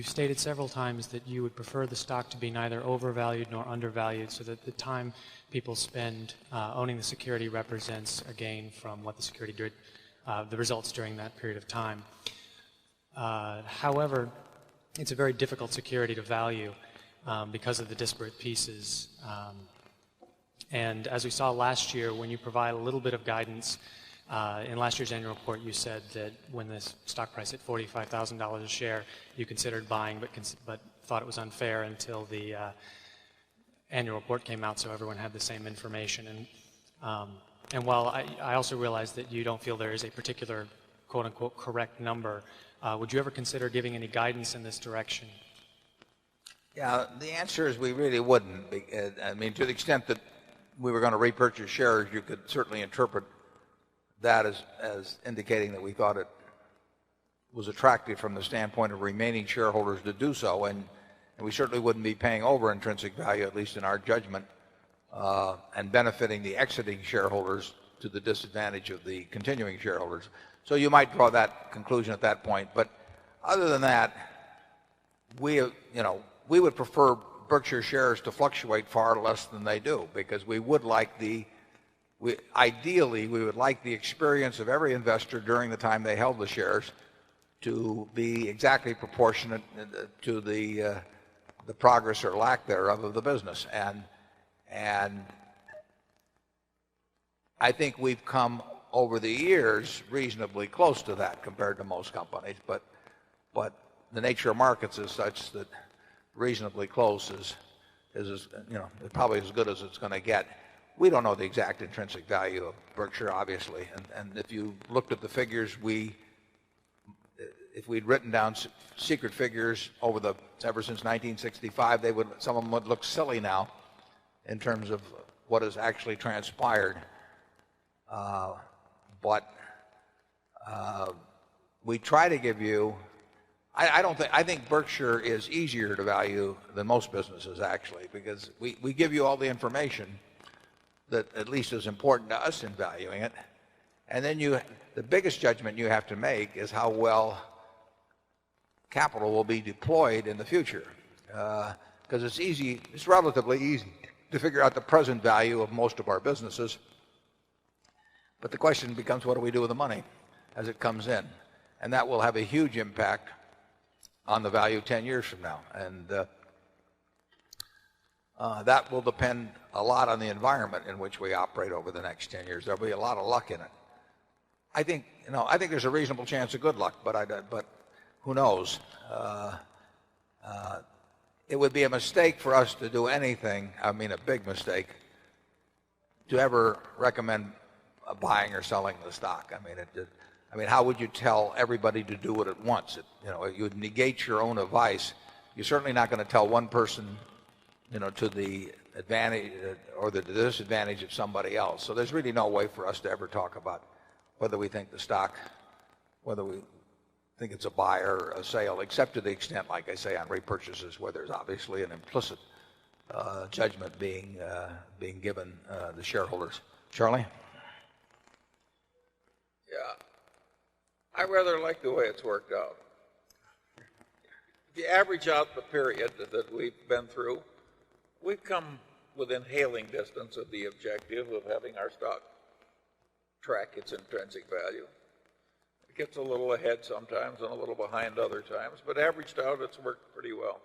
you stated several times that you would prefer the stock to be neither overvalued nor undervalued, so that the time people spend owning the security represents a gain from what the security did, the results during that period of time. However, it's a very difficult security to value because of the disparate pieces. And as we saw last year, when you provide a little bit of guidance, in last year's annual report, you said that when the stock price hit $45,000 a share, you considered buying, but thought it was unfair until the annual report came out, so everyone had the same information. And while I also realize that you don't feel there is a particular quote-unquote correct number, would you ever consider giving any guidance in this direction? Yeah, the answer is we really wouldn't. I mean, to the extent that we were going to repurchase shares, you could certainly interpret that as indicating that we thought it was attractive from the standpoint of remaining shareholders to do so, and we certainly wouldn't be paying over intrinsic value, at least in our judgment, and benefiting the exiting shareholders to the disadvantage of the continuing shareholders. So you might draw that conclusion at that point, but other than that, we would prefer Berkshire shares to fluctuate far less than they do, because we would like ideally, we would like the experience of every investor during the time they held the shares to be exactly proportionate to the progress or lack thereof of the business. And I think we've come over the years reasonably close to that compared to most companies, but the nature of markets is such that reasonably close is probably as good as it's going to get. We don't know the exact intrinsic value of Berkshire, obviously, and if you looked at the figures, if we'd written down secret figures ever since 1965, some of them would look silly now in terms of what has actually transpired. But we try to give you. I think Berkshire is easier to value than most businesses, actually, because we give you all the information that at least is important to us in valuing it. And then the biggest judgment you have to make is how well capital will be deployed in the future. Because it's relatively easy to figure out the present value of most of our businesses. But the question becomes, what do we do with the money as it comes in? And that will have a huge impact on the value 10 years from now. And that will depend a lot on the environment in which we operate over the next 10 years. There'll be a lot of luck in it. I think there's a reasonable chance of good luck, but who knows? It would be a mistake for us to do anything, I mean a big mistake, to ever recommend buying or selling the stock. I mean, how would you tell everybody to do it at once? You would negate your own advice. You're certainly not going to tell one person, to the advantage or the disadvantage of somebody else. So there's really no way for us to ever talk about whether we think the stock, whether we think it's a buy or a sale, except to the extent, like I say, on repurchases, where there's obviously an implicit judgment being given the shareholders. Charlie? Yeah. I rather like the way it's worked out. If you average out the period that we've been through, we've come within hailing distance of the objective of having our stock track its intrinsic value. It gets a little ahead sometimes and a little behind other times, but averaged out, it's worked pretty well.